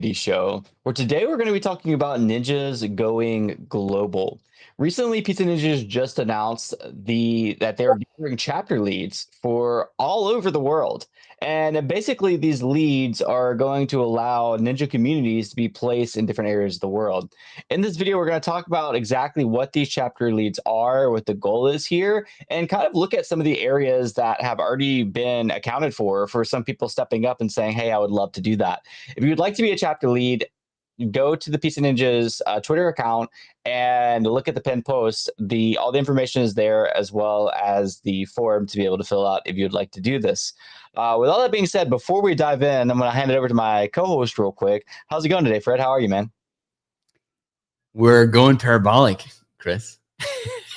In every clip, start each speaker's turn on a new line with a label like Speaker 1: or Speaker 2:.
Speaker 1: Show, where today we're going to be talking about ninjas going global. Recently, Pizza Ninjas just announced that they're doing chapter leads for all over the world. And basically, these leads are going to allow ninja communities to be placed in different areas of the world. In this video, we're going to talk about exactly what these chapter leads are, what the goal is here, and kind of look at some of the areas that have already been accounted for some people stepping up and saying, hey, I would love to do that. If you would like to be a chapter lead, go to the Pizza Ninjas Twitter account and look at the pinned post. All the information is there, as well as the form to be able to fill out if you'd like to do this. With all that being said, before we dive in, I'm going to hand it over to my co-host real quick. How's it going today, Fred? How are you, man?
Speaker 2: We're going parabolic, Chris.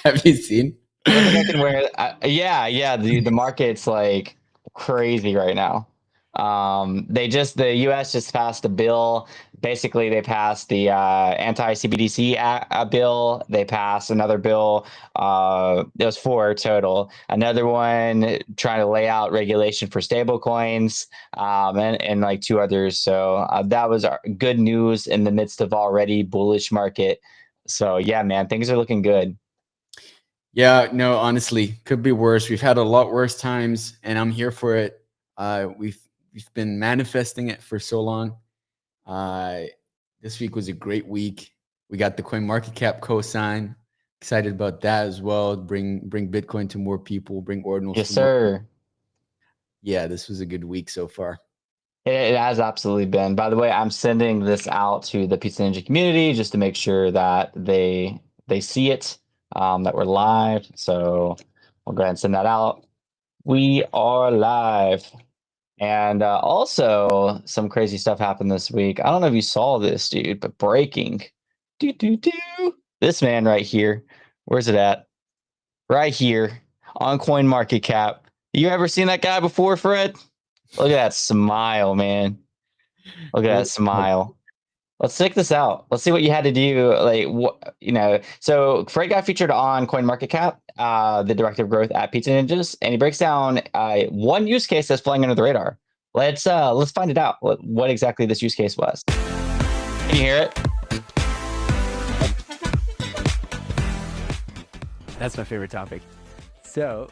Speaker 2: Have you seen?
Speaker 1: I don't think I can wear it. Yeah. The market's like crazy right now. The U.S. just passed a bill. Basically, they passed the anti-CBDC bill. They passed another bill. There was four total. Another one trying to lay out regulation for stable coins, and like two others. So that was good news in the midst of already bullish market. So yeah, man, things are looking good.
Speaker 2: Yeah, no, honestly, could be worse. We've had a lot worse times, and I'm here for it. We've been manifesting it for so long. This week was a great week. We got the CoinMarketCap cosign. Excited about that as well. Bring Bitcoin to more people. Bring ordinals.
Speaker 1: Yes,
Speaker 2: to more
Speaker 1: sir.
Speaker 2: people. Yeah, this was a good week so far.
Speaker 1: It has absolutely been. By the way, I'm sending this out to the Pizza Ninja community just to make sure that they see it, that we're live. So I'll go ahead and send that out. We are live. And also, some crazy stuff happened this week. I don't know if you saw this, dude, but breaking. This man right here. Where's it at? Right here on CoinMarketCap. You ever seen that guy before, Fred? Look at that smile, man. Look at that smile. Let's check this out. Let's see what you had to do. Like, what, so Fred got featured on CoinMarketCap, the director of growth at Pizza Ninjas, and he breaks down one use case that's flying under the radar. Let's find it out. What exactly this use case was. Can you hear it?
Speaker 3: That's my favorite topic. So,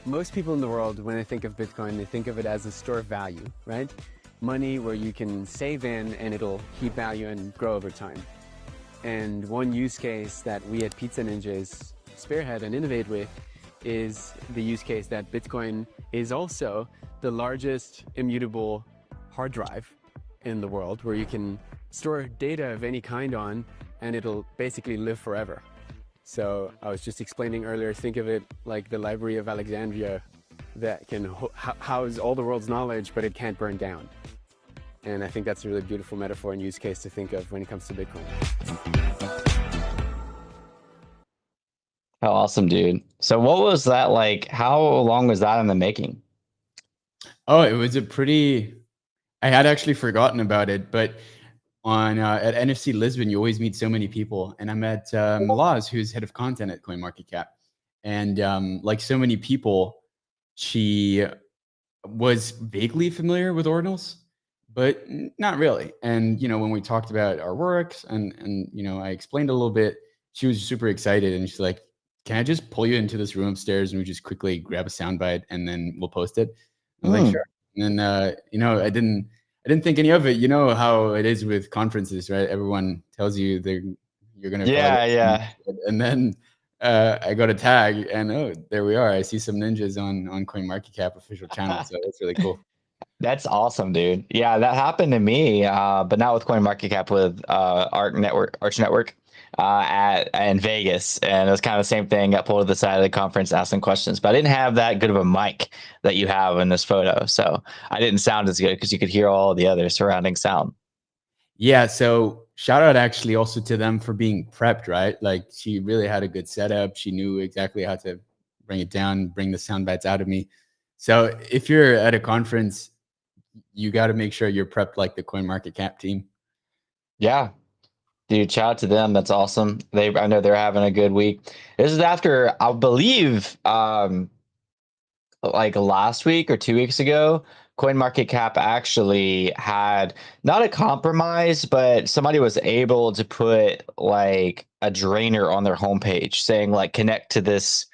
Speaker 3: most people in the world, when they think of Bitcoin, they think of it as a store of value, right? Money where you can save in and it'll keep value and grow over time. And one use case that we at Pizza Ninjas spearhead and innovate with is the use case that Bitcoin is also the largest immutable hard drive in the world where you can store data of any kind on and it'll basically live forever. So I was just explaining earlier, think of it like the Library of Alexandria that can house all the world's knowledge, but it can't burn down. And I think that's a really beautiful metaphor and use case to think of when it comes to Bitcoin.
Speaker 1: How awesome, dude. So what was that like? How long was that in the making?
Speaker 2: Oh, it was I had actually forgotten about it, but at NFC Lisbon, you always meet so many people. And I met Malaz, who's head of content at CoinMarketCap. And like so many people, she was vaguely familiar with ordinals, but not really. And, when we talked about our works and I explained a little bit, she was super excited. And she's like, can I just pull you into this room upstairs and we just quickly grab a soundbite and then we'll post it? I was like, sure. And then, I didn't think any of it. You know how it is with conferences, right? Everyone tells you you're going to.
Speaker 1: Yeah.
Speaker 2: And then I got a tag and there we are. I see some ninjas on CoinMarketCap official channel. So that's really cool.
Speaker 1: That's awesome, dude. Yeah, that happened to me, but not with CoinMarketCap, with Arch Network in Vegas, and it was kind of the same thing. Got pulled to the side of the conference, asking questions, but I didn't have that good of a mic that you have in this photo, so I didn't sound as good because you could hear all the other surrounding sound.
Speaker 2: Yeah, so shout out actually also to them for being prepped, right? Like she really had a good setup. She knew exactly how to bring it down, bring the sound bites out of me. So if you're at a conference, you got to make sure you're prepped like the CoinMarketCap team.
Speaker 1: Yeah, dude, shout out to them. That's awesome. I know they're having a good week. This is after, I believe, like last week or 2 weeks ago, CoinMarketCap actually had not a compromise, but somebody was able to put like a drainer on their homepage saying like connect to this,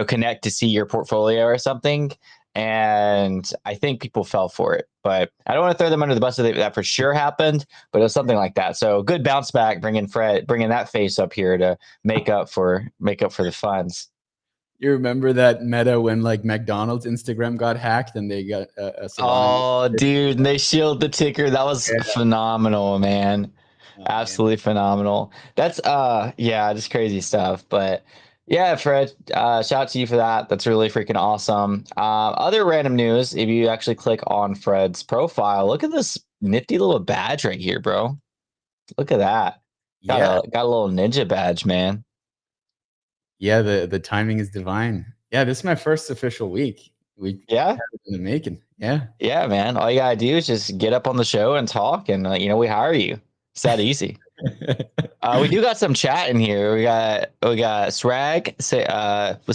Speaker 1: connect to see your portfolio or something. And I think people fell for it, but I don't want to throw them under the bus. That for sure happened, but it was something like that. So good bounce back, bringing that face up here to make up for the funds.
Speaker 2: You remember that meta when like McDonald's Instagram got hacked and they got a Solana?
Speaker 1: Oh, dude, and they shielded the ticker. That was phenomenal, man. Absolutely phenomenal. That's just crazy stuff. But yeah, Fred, shout out to you for that. That's really freaking awesome. Other random news, if you actually click on Fred's profile, look at this nifty little badge right here, bro. Look at that. Got a little ninja badge, man.
Speaker 2: Yeah, the timing is divine. Yeah, this is my first official week. In the making. Yeah.
Speaker 1: Yeah, man. All you gotta do is just get up on the show and talk, and we hire you. It's that easy. We do got some chat in here. We got Swag with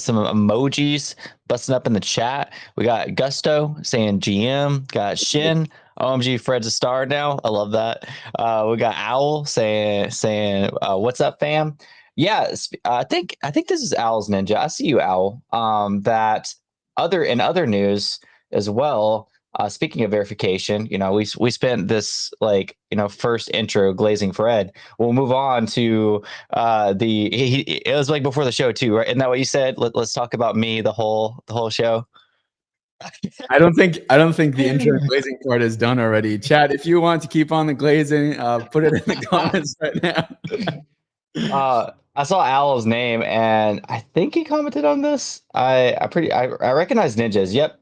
Speaker 1: some emojis busting up in the chat. We got Gusto saying GM. Got Shin. OMG, Fred's a star now. I love that. We got Owl saying what's up, fam? Yeah, I think this is Owl's Ninja. I see you, Owl. That in other news as well. Speaking of verification, we spent this first intro glazing Fred. We'll move on to it was like before the show too, right? Isn't that what you said? Let's talk about me the whole show.
Speaker 2: I don't think the intro glazing part is done already. Chat, if you want to keep on the glazing, put it in the comments right now.
Speaker 1: I saw Owl's name and I think he commented on this. I recognize ninjas. Yep.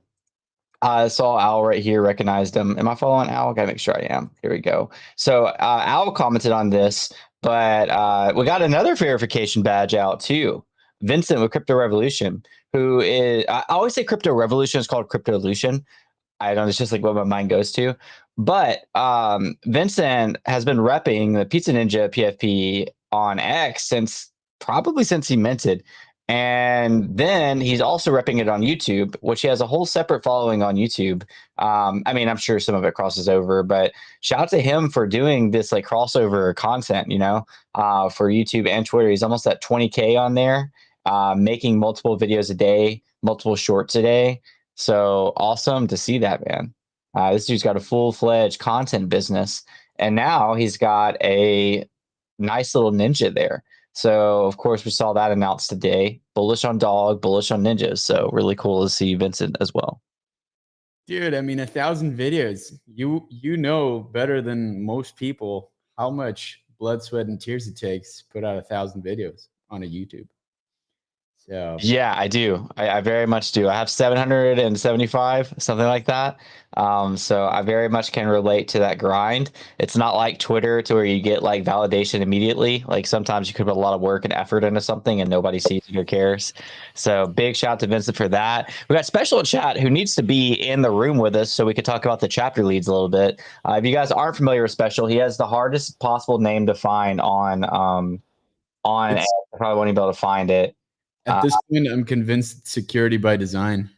Speaker 1: I saw Owl right here, recognized him. Am I following Owl? Gotta make sure I am. Here we go. So Owl commented on this, but we got another verification badge out too. Vincent with Crypto Revolution, who is, I always say Crypto Revolution is called Cryptolution. I don't know, it's just like what my mind goes to. But Vincent has been repping the Pizza Ninja PFP on X since he minted. And then he's also repping it on YouTube, which he has a whole separate following on YouTube. I mean, I'm sure some of it crosses over, but shout out to him for doing this like crossover content, for YouTube and Twitter. He's almost at 20K on there, making multiple videos a day, multiple shorts a day. So awesome to see that, man. This dude's got a full-fledged content business, and now he's got a nice little ninja there. So, of course, we saw that announced today. Bullish on dog, bullish on ninjas. So really cool to see Vincent as well.
Speaker 2: Dude, I mean, 1,000 videos. You know better than most people how much blood, sweat, and tears it takes to put out 1,000 videos on a YouTube. So
Speaker 1: yeah, I do. I very much do. I have 775, something like that. So I very much can relate to that grind. It's not like Twitter to where you get like validation immediately. Like sometimes you could put a lot of work and effort into something and nobody sees it or cares. So big shout out to Vincent for that. We got Special in chat who needs to be in the room with us so we could talk about the chapter leads a little bit. If you guys aren't familiar with Special, he has the hardest possible name to find on I probably won't even be able to find it.
Speaker 2: At this point, I'm convinced security by design.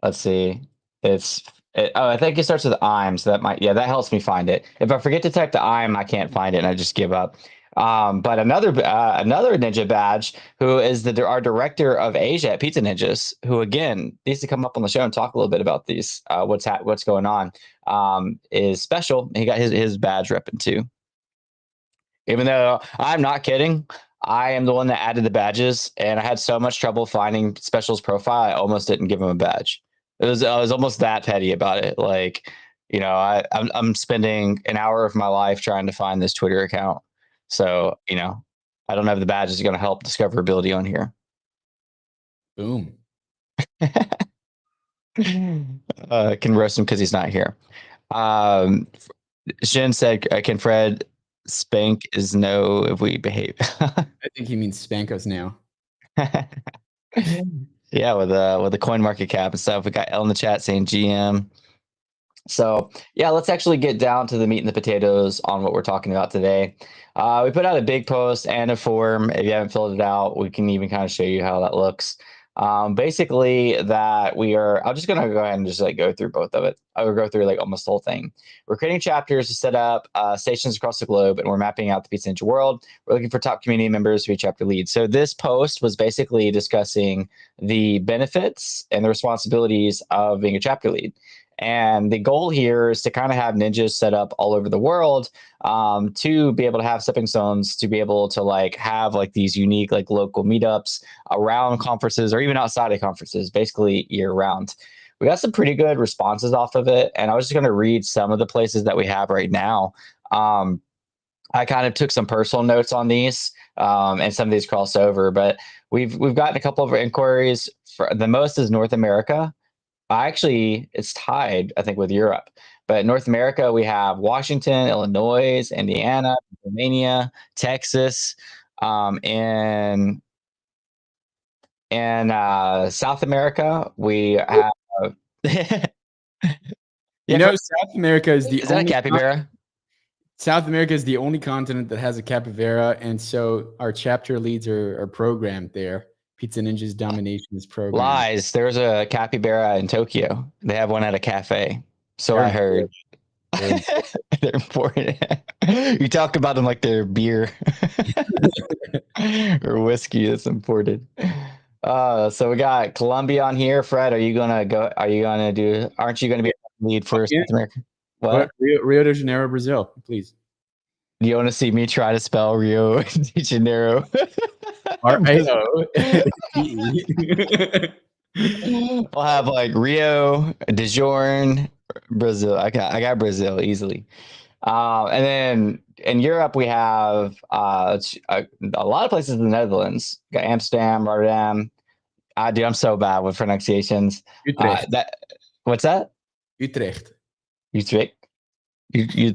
Speaker 1: Let's see. I think it starts with IM, so that helps me find it. If I forget to type the IM, I can't find it, and I just give up. But another ninja badge, who is our director of Asia at Pizza Ninjas, who again needs to come up on the show and talk a little bit about these what's going on. Is Special. He got his badge repping too. Even though I'm not kidding. I am the one that added the badges, and I had so much trouble finding Special's profile. I almost didn't give him a badge. I was almost that petty about it. Like, I'm spending an hour of my life trying to find this Twitter account. So, I don't have the badges going to help discoverability on here.
Speaker 2: Boom.
Speaker 1: Can roast him because he's not here. Shin said, "Can Fred spank is no if we behave?"
Speaker 2: I think he means spank us now.
Speaker 1: Yeah, with the coin market cap and stuff. We got L in the chat saying GM. So yeah, let's actually get down to the meat and the potatoes on what we're talking about today. We put out a big post and a form. If you haven't filled it out, we can even kind of show you how that looks. Basically, that we are. I'm just gonna go ahead and just like go through both of it. I will go through like almost the whole thing. We're creating chapters to set up stations across the globe, and we're mapping out the Pizza Ninja world. We're looking for top community members to be chapter leads. So this post was basically discussing the benefits and the responsibilities of being a chapter lead. And the goal here is to kind of have ninjas set up all over the world, to be able to have stepping stones, to be able to like have like these unique like local meetups around conferences or even outside of conferences, basically year round. We got some pretty good responses off of it, and I was just going to read some of the places that we have right now. I kind of took some personal notes on these, and some of these cross over, but we've gotten a couple of inquiries. For the most is North America. Actually, it's tied, I think, with Europe. But North America, we have Washington, Illinois, Indiana, Pennsylvania, Texas, and South America, we have.
Speaker 2: You know, South America is the
Speaker 1: Is that a
Speaker 2: only
Speaker 1: capybara?
Speaker 2: South America is the only continent that has a capybara, and so our chapter leads are programmed there. Pizza Ninja's domination is programmed.
Speaker 1: Lies. There's a capybara in Tokyo. They have one at a cafe. So
Speaker 2: They're
Speaker 1: I heard.
Speaker 2: imported.
Speaker 1: They're imported. You talk about them like they're beer or whiskey that's imported. So we got Colombia on here. Fred, are you gonna go? Are you gonna do? Aren't you gonna be lead for
Speaker 2: Yeah.
Speaker 1: South America?
Speaker 2: But
Speaker 1: What?
Speaker 2: Rio de Janeiro, Brazil, please.
Speaker 1: Do you want to see me try to spell Rio de Janeiro?
Speaker 2: RIO.
Speaker 1: I'll have like Rio de Janeiro, Brazil. I got Brazil easily. And then in Europe, we have a lot of places in the Netherlands. We got Amsterdam, Rotterdam. Dude, I'm so bad with pronunciations.
Speaker 2: Utrecht.
Speaker 1: What's that?
Speaker 2: Utrecht.
Speaker 1: Utrecht. You.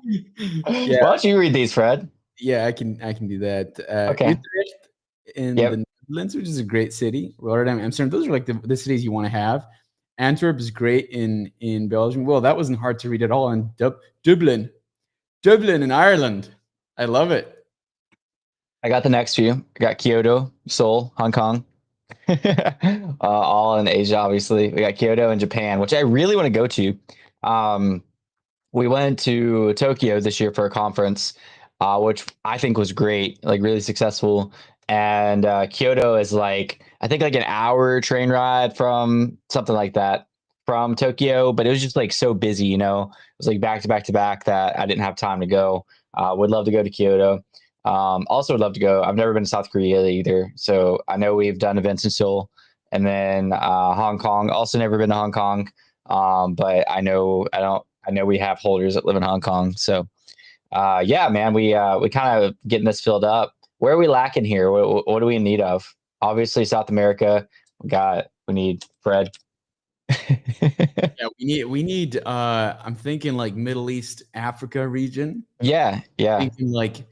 Speaker 2: Yeah.
Speaker 1: Why don't you read these, Fred?
Speaker 2: Yeah, I can do that.
Speaker 1: Okay.
Speaker 2: Utrecht in the Netherlands, which is a great city. Rotterdam, Amsterdam, those are like the cities you want to have. Antwerp is great in Belgium. Well, that wasn't hard to read at all. And Dublin in Ireland. I love it.
Speaker 1: I got the next few. I got Kyoto, Seoul, Hong Kong. All in Asia, obviously. We got Kyoto and Japan, which I really want to go to. We went to Tokyo this year for a conference, which I think was great, like really successful. And Kyoto is like, I think like an hour train ride from something like that from Tokyo, but it was just like so busy, you know, it was like back to back to back that I didn't have time to go. Would love to go to Kyoto. Also would love to go. I've never been to South Korea either. So I know we've done events in Seoul, and then Hong Kong, also never been to Hong Kong. But I know we have holders that live in Hong Kong. So yeah, man, we kind of getting this filled up. Where are we lacking here? What are we in need of? Obviously, South America. We need Fred.
Speaker 2: Yeah, we need I'm thinking like Middle East, Africa region.
Speaker 1: Yeah.
Speaker 2: Thinking like,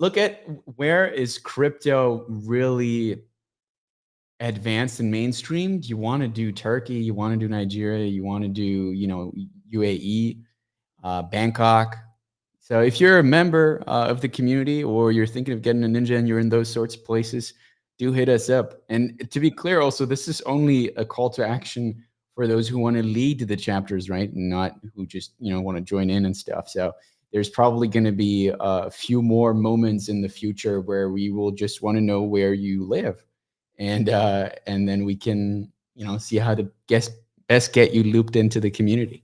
Speaker 2: look at where is crypto really advanced and mainstream. Do you want to do Turkey? You want to do Nigeria? You want to do, UAE, Bangkok? So if you're a member of the community, or you're thinking of getting a ninja and you're in those sorts of places, do hit us up. And to be clear, also, this is only a call to action for those who want to lead the chapters, right? And not who just, want to join in and stuff. So there's probably going to be a few more moments in the future where we will just want to know where you live. And then we can, see how to best get you looped into the community.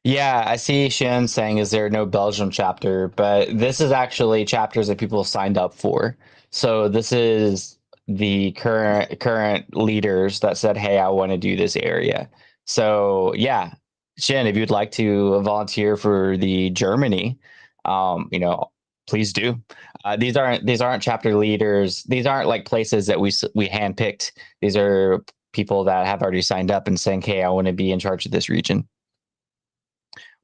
Speaker 1: Yeah, I see Shin saying, is there no Belgium chapter? But this is actually chapters that people have signed up for. So this is the current leaders that said, hey, I want to do this area. So yeah, Shin, if you'd like to volunteer for the Germany, please do. These aren't chapter leaders. These aren't like places that we handpicked. These are people that have already signed up and saying, hey, I want to be in charge of this region.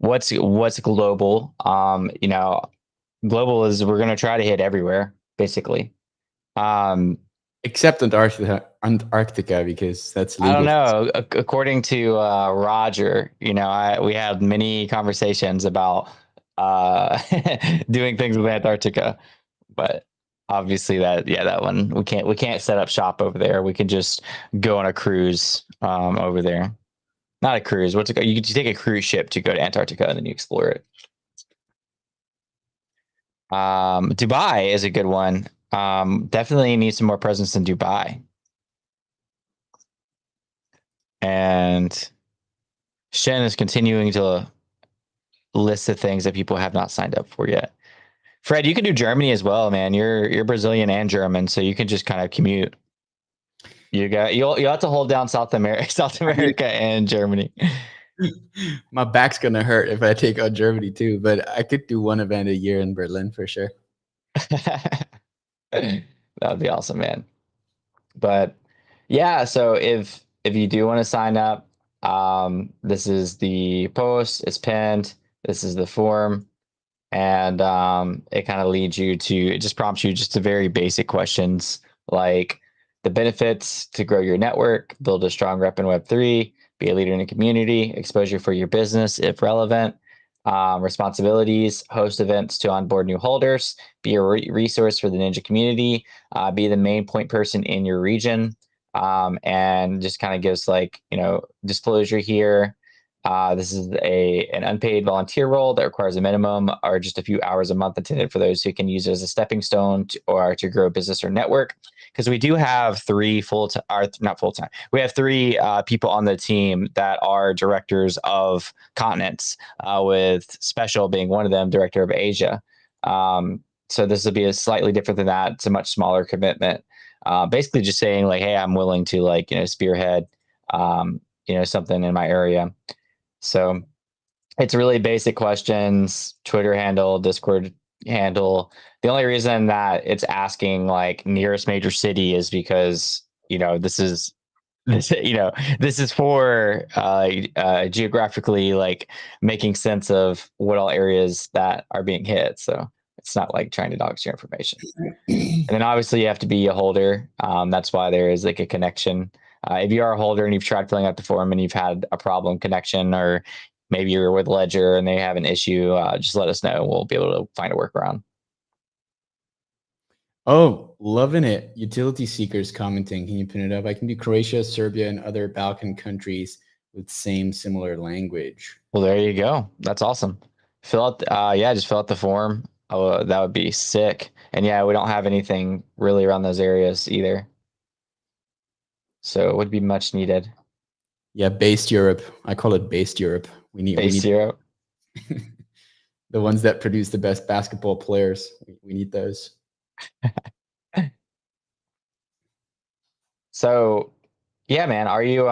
Speaker 1: What's global? Global is we're going to try to hit everywhere, basically.
Speaker 2: Except Antarctica, because that's legal.
Speaker 1: I don't know. According to Roger, we had many conversations about doing things with Antarctica, but obviously that one we can't set up shop over there. We can just go on a cruise over there. Not a cruise. What's it called? You take a cruise ship to go to Antarctica and then you explore it. Dubai is a good one. Definitely need some more presence in Dubai. And Shen is continuing to list the things that people have not signed up for yet. Fred, you can do Germany as well, man. You're Brazilian and German, so you can just kind of commute. You'll have to hold down South America and Germany.
Speaker 2: My back's gonna hurt if I take on Germany too, but I could do one event a year in Berlin for sure.
Speaker 1: That would be awesome, man. But yeah, so if you do want to sign up, this is the post. It's pinned. This is the form, and it kind of leads you to. It just prompts you just to very basic questions like the benefits to grow your network, build a strong rep in Web3, be a leader in the community, exposure for your business if relevant, responsibilities, host events to onboard new holders, be a resource for the Ninja community, be the main point person in your region, and just kind of gives like, disclosure here. This is an unpaid volunteer role that requires a minimum or just a few hours a month intended for those who can use it as a stepping stone or to grow a business or network. Because we do have three not full time. We have three people on the team that are directors of continents, with Special being one of them, director of Asia. So this will be a slightly different than that. It's a much smaller commitment. Basically, just saying like, hey, I'm willing to spearhead, something in my area. So it's really basic questions, Twitter handle, Discord handle. The only reason that it's asking like nearest major city is because, this is for geographically like making sense of what all areas that are being hit. So it's not like trying to dox your information. And then obviously you have to be a holder. That's why there is like a connection. If you are a holder and you've tried filling out the form and you've had a problem connection, or maybe you're with Ledger and they have an issue, just let us know. We'll be able to find a workaround.
Speaker 2: Oh, loving it. Utility seekers commenting. Can you pin it up? I can do Croatia, Serbia, and other Balkan countries with similar language.
Speaker 1: Well, there you go. That's awesome. Just fill out the form. Oh, that would be sick. And yeah, we don't have anything really around those areas either. So it would be much needed.
Speaker 2: Yeah, based Europe. I call it based Europe. We need
Speaker 1: Europe.
Speaker 2: The ones that produce the best basketball players. We need those.
Speaker 1: So, yeah, man, are you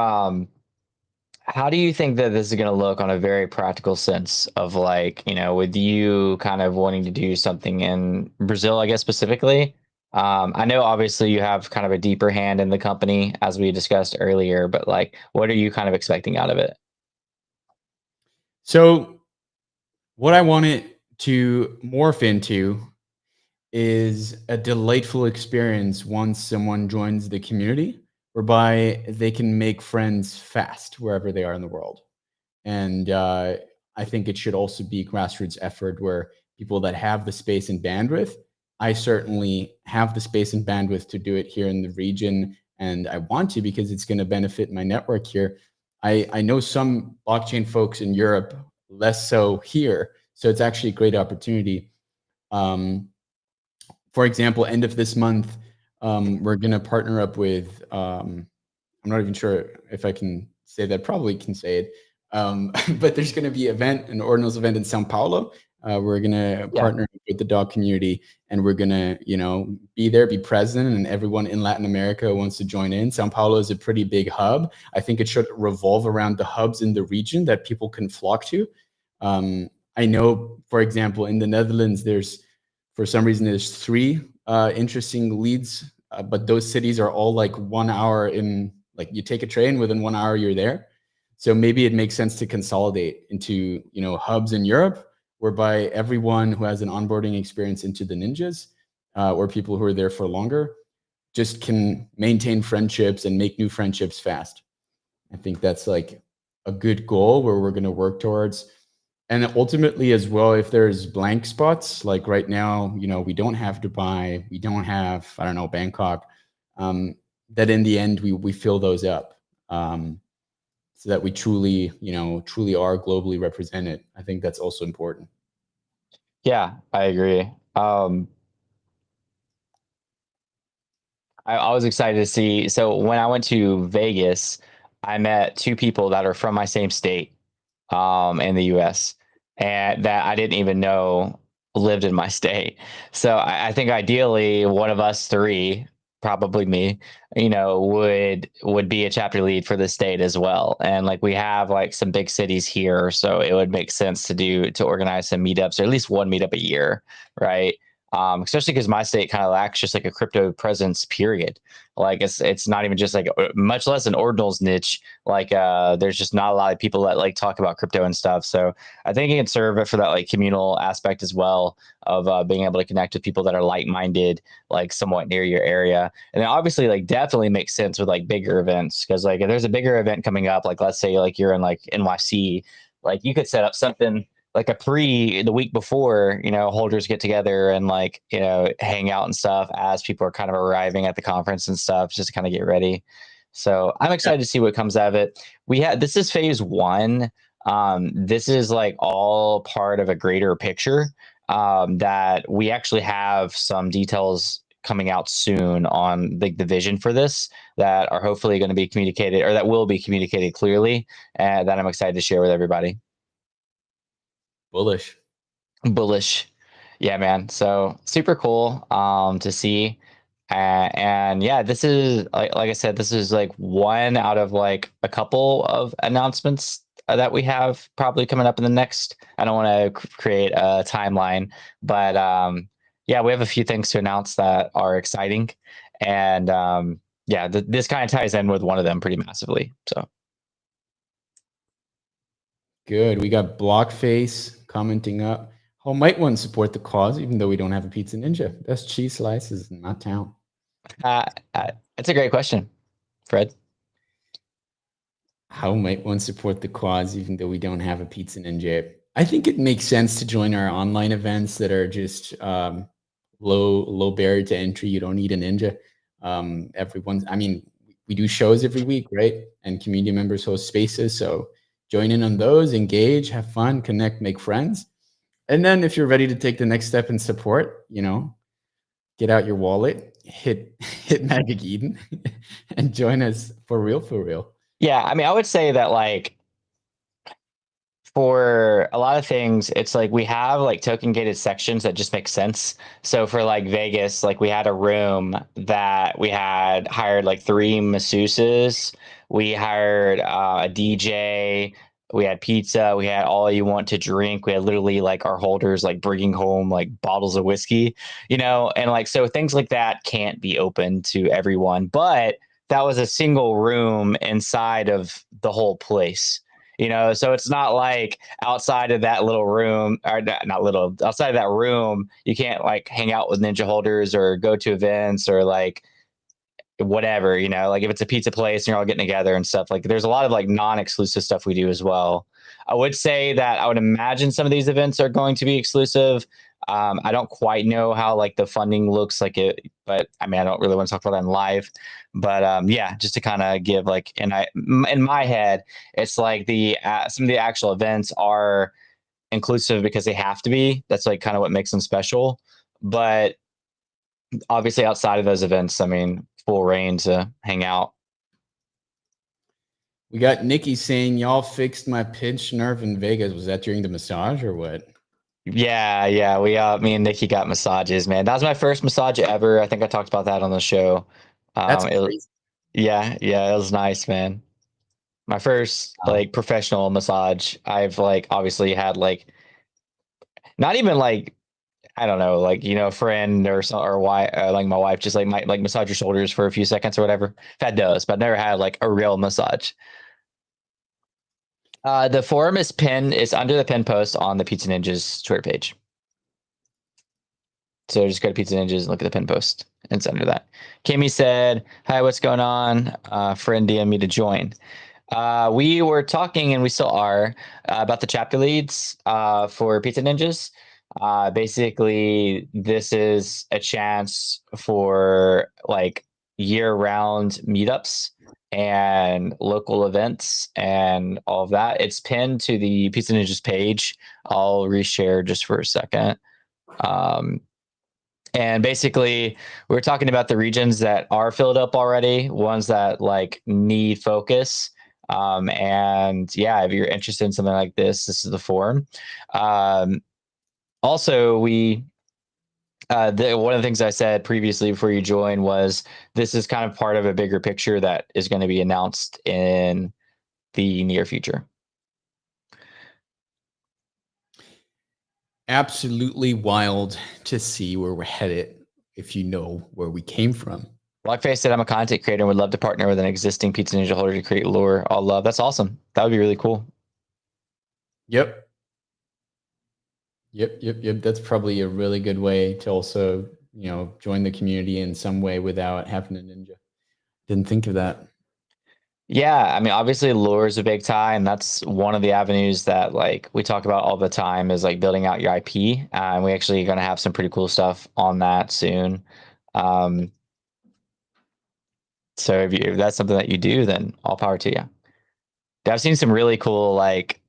Speaker 1: how do you think that this is going to look on a very practical sense of like, with you kind of wanting to do something in Brazil, I guess specifically? I know obviously you have kind of a deeper hand in the company as we discussed earlier, but like, what are you kind of expecting out of it?
Speaker 2: So what I want it to morph into is a delightful experience once someone joins the community, whereby they can make friends fast wherever they are in the world. And I think it should also be grassroots effort where people that have the space and bandwidth, I certainly have the space and bandwidth to do it here in the region, and I want to because it's going to benefit my network here. I know some blockchain folks in Europe, less so here, so it's actually a great opportunity. For example, end of this month, we're going to partner up with, I'm not even sure if I can say that, probably can say it, but there's going to be an Ordinals event in Sao Paulo. We're going to partner with the dog community, and we're going to, be there, be present, and everyone in Latin America wants to join in. Sao Paulo is a pretty big hub. I think it should revolve around the hubs in the region that people can flock to. I know, for example, in the Netherlands, for some reason, there's 3 interesting leads, but those cities are all like 1 hour in, like you take a train, within 1 hour, you're there. So maybe it makes sense to consolidate into, hubs in Europe, whereby everyone who has an onboarding experience into the Ninjas, or people who are there for longer, just can maintain friendships and make new friendships fast. I think that's like a good goal where we're going to work towards. And ultimately as well, if there's blank spots, like right now, you know, we don't have Dubai, we don't have, I don't know, Bangkok, that in the end, we fill those up. So that we truly, you know, truly are globally represented. I think that's also important.
Speaker 1: Yeah, I agree. I was excited to see. So when I went to Vegas, I met two people that are from my same state, in the US, and that I didn't even know lived in my state. So I think ideally one of us three, probably me, would be a chapter lead for the state as well. And like we have like some big cities here, so it would make sense to organize some meetups or at least one meetup a year, right? Especially because my state kind of lacks just like a crypto presence, period. Like it's not even just like much less an ordinals niche. Like there's just not a lot of people that like talk about crypto and stuff. So I think it can serve it for that like communal aspect as well of being able to connect with people that are like-minded, like somewhat near your area. And then obviously like definitely makes sense with like bigger events, because like if there's a bigger event coming up, like let's say like you're in like NYC, like you could set up something like a pre the week before, holders get together and like, hang out and stuff as people are kind of arriving at the conference and stuff, just to kind of get ready. So I'm excited to see what comes out of it. This is phase one. This is like all part of a greater picture, that we actually have some details coming out soon on the vision for this that are hopefully going to be communicated, or that will be communicated clearly, and that I'm excited to share with everybody.
Speaker 2: Bullish.
Speaker 1: Bullish. Yeah, man. So super cool to see. And yeah, this is like I said, this is like one out of like a couple of announcements that we have probably coming up in the next. I don't want to create a timeline, but yeah, we have a few things to announce that are exciting. And yeah, this kind of ties in with one of them pretty massively. So
Speaker 2: Good. We got Blockface commenting up. How might one support the cause even though we don't have a Pizza Ninja? Best cheese slices in my town.
Speaker 1: it's a great question, Fred.
Speaker 2: How might one support the cause even though we don't have a Pizza Ninja? I think it makes sense to join our online events that are just low barrier to entry. You don't need a ninja. We do shows every week, right? And community members host spaces. So join in on those, engage, have fun, connect, make friends. And then if you're ready to take the next step in support, get out your wallet, hit Magic Eden and join us for real, for real.
Speaker 1: Yeah, I mean, I would say that like for a lot of things, it's like we have like token gated sections that just make sense. So for like Vegas, like we had a room that we had hired like 3 masseuses. We hired a DJ. We had pizza. We had all you want to drink. We had literally like our holders like bringing home like bottles of whiskey, and like so things like that can't be open to everyone. But that was a single room inside of the whole place. So it's not like outside of that little room, or not little, outside of that room, you can't like hang out with ninja holders or go to events or like whatever, like if it's a pizza place and you're all getting together and stuff, like there's a lot of like non-exclusive stuff we do as well. I would say that I would imagine some of these events are going to be exclusive. I don't quite know how like the funding looks like it, but I mean, I don't really want to talk about that in live, but yeah, just to kind of give like, in my head, it's like some of the actual events are inclusive because they have to be. That's like kind of what makes them special. But obviously outside of those events, I mean, full reign to hang out.
Speaker 2: We got Nikki saying y'all fixed my pinched nerve in Vegas. Was that during the massage or what?
Speaker 1: Yeah. Me and Nikki got massages, man. That was my first massage ever. I think I talked about that on the show.
Speaker 2: That's crazy.
Speaker 1: Yeah, it was nice, man. My first like professional massage. I've like obviously had like not even like I don't know, like a friend or so, or why like my wife just like might like massage your shoulders for a few seconds or whatever. I've had those, but never had like a real massage. The forum is under the pin post on the Pizza Ninjas Twitter page. So just go to Pizza Ninjas and look at the pin post. It's under that. Kimmy said, "Hi, what's going on? Friend DM me to join." We were talking, and we still are, about the chapter leads for Pizza Ninjas. Basically, this is a chance for like year-round meetups and local events and all of that. It's pinned to the Pizza Ninjas page. I'll reshare just for a second. And basically, we were talking about the regions that are filled up already, ones that like need focus. And yeah, if you're interested in something like this is the forum. Also, one of the things I said previously before you joined was this is kind of part of a bigger picture that is going to be announced in the near future.
Speaker 2: Absolutely wild to see where we're headed if you know where we came from.
Speaker 1: Blackface said, I'm a content creator and would love to partner with an existing Pizza Ninja holder to create lore. All love. That's awesome. That would be really cool.
Speaker 2: Yep. That's probably a really good way to also, join the community in some way without having a ninja. Didn't think of that.
Speaker 1: Yeah, I mean, obviously lore is a big tie, and that's one of the avenues that like we talk about all the time is like building out your IP. And we actually going to have some pretty cool stuff on that soon. So if that's something that you do, then all power to you. I've seen some really cool like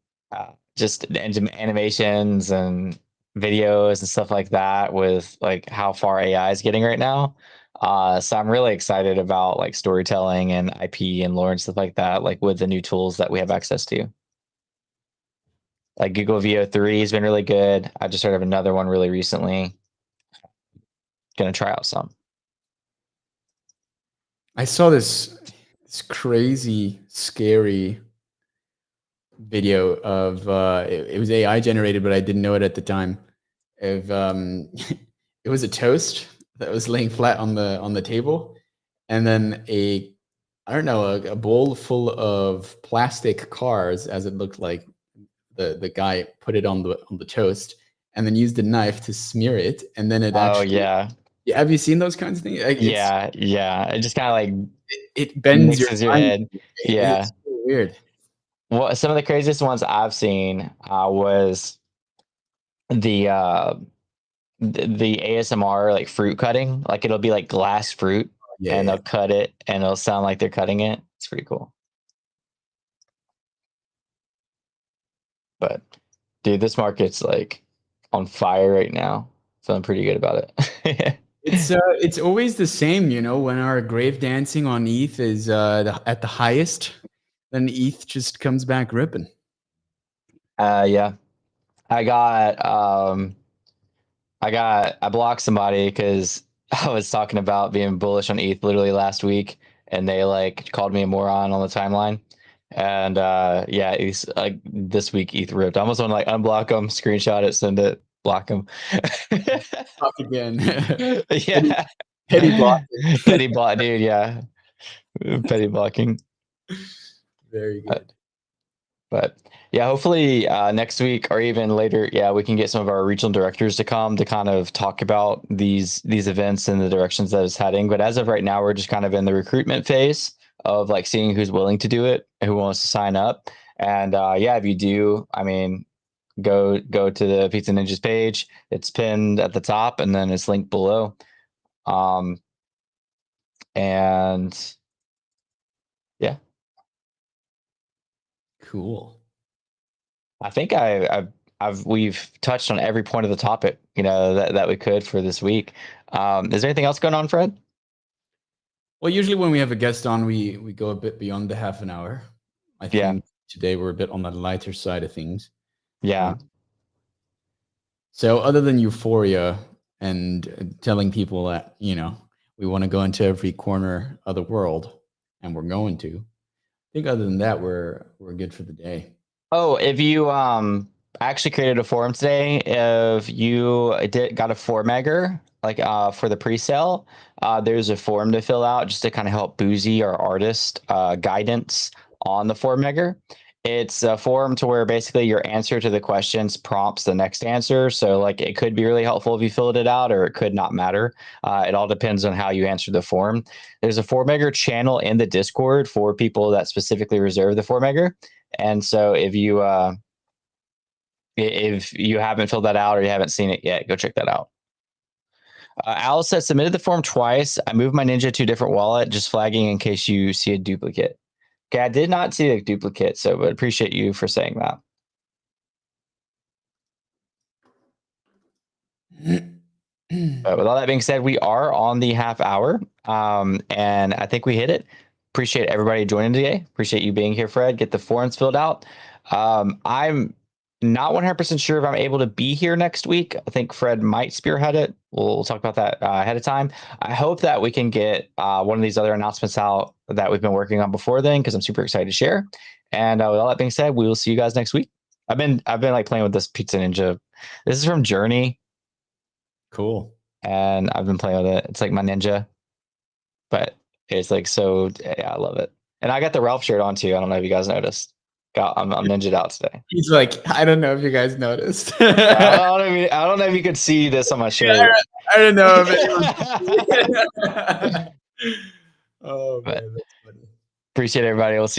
Speaker 1: just animations and videos and stuff like that with like how far AI is getting right now. So I'm really excited about like storytelling and IP and lore and stuff like that, like with the new tools that we have access to. Like Google VO3 has been really good. I just heard of another one really recently. Gonna try out some.
Speaker 2: I saw this crazy, scary video of it was AI generated, but I didn't know it at the time. Of it was a toast that was laying flat on the table, and then a bowl full of plastic cars, as it looked like. The guy put it on the toast and then used a knife to smear it, and then it actually.
Speaker 1: Yeah.
Speaker 2: Have you seen those kinds of things? Like,
Speaker 1: Yeah. It just kind of like
Speaker 2: it bends
Speaker 1: mixes your
Speaker 2: mind.
Speaker 1: head. Yeah.
Speaker 2: It's so weird.
Speaker 1: Well, some of the craziest ones I've seen was the ASMR like fruit cutting. Like it'll be like glass fruit, and they'll cut it, and it'll sound like they're cutting it. It's pretty cool. But dude, this market's like on fire right now. Feeling pretty good about it.
Speaker 2: It's always the same, when our grave dancing on ETH is at the highest, then ETH just comes back ripping.
Speaker 1: Yeah. I blocked somebody because I was talking about being bullish on ETH literally last week, and they like called me a moron on the timeline. And yeah, it's like this week ETH ripped. I almost want to like unblock them, screenshot it, send it, block them.
Speaker 2: Talk again.
Speaker 1: Yeah.
Speaker 2: Petty block.
Speaker 1: Petty block, dude. Yeah. Petty blocking.
Speaker 2: Very good.
Speaker 1: But yeah, hopefully next week or even later, yeah, we can get some of our regional directors to come to kind of talk about these events and the directions that it's heading. But as of right now, we're just kind of in the recruitment phase of like seeing who's willing to do it, who wants to sign up. And yeah, if you do, I mean, go to the Pizza Ninjas page. It's pinned at the top, and then it's linked below. And yeah.
Speaker 2: Cool.
Speaker 1: I think we've touched on every point of the topic, that we could for this week. Is there anything else going on, Fred?
Speaker 2: Well, usually when we have a guest on, we go a bit beyond the half an hour. I think today we're a bit on the lighter side of things.
Speaker 1: Yeah.
Speaker 2: So other than euphoria and telling people that, we want to go into every corner of the world, and we're going to, I think other than that, we're good for the day.
Speaker 1: Oh, if you actually created a forum today, if you got a formegger like for the pre-sale, there's a form to fill out just to kind of help Boozy, our artist, guidance on the formegger. It's a form to where basically your answer to the questions prompts the next answer. So like it could be really helpful if you filled it out, or it could not matter. It all depends on how you answer the form. There's a Formegger channel in the Discord for people that specifically reserve the Formegger. And so if you haven't filled that out or you haven't seen it yet, go check that out. Alice says, submitted the form twice. I moved my Ninja to a different wallet, just flagging in case you see a duplicate. Okay, I did not see a duplicate, so but appreciate you for saying that. But with all that being said, we are on the half hour, and I think we hit it. Appreciate everybody joining today. Appreciate you being here, Fred. Get the forms filled out. I'm not 100% sure if I'm able to be here next week. I think Fred might spearhead it. We'll talk about that ahead of time. I hope that we can get one of these other announcements out that we've been working on before then, because I'm super excited to share. And with all that being said, we will see you guys next week. I've been like playing with this Pizza Ninja. This is from Journey.
Speaker 2: Cool.
Speaker 1: And I've been playing with it. It's like my Ninja, but it's like so. Yeah, I love it. And I got the Ralph shirt on too. I don't know if you guys noticed. I'm ninja'd out today.
Speaker 2: He's like, I don't know if you guys noticed.
Speaker 1: I don't know if you could see this on my shirt.
Speaker 2: I don't know if it. Oh man, that's funny.
Speaker 1: Appreciate everybody. We'll see.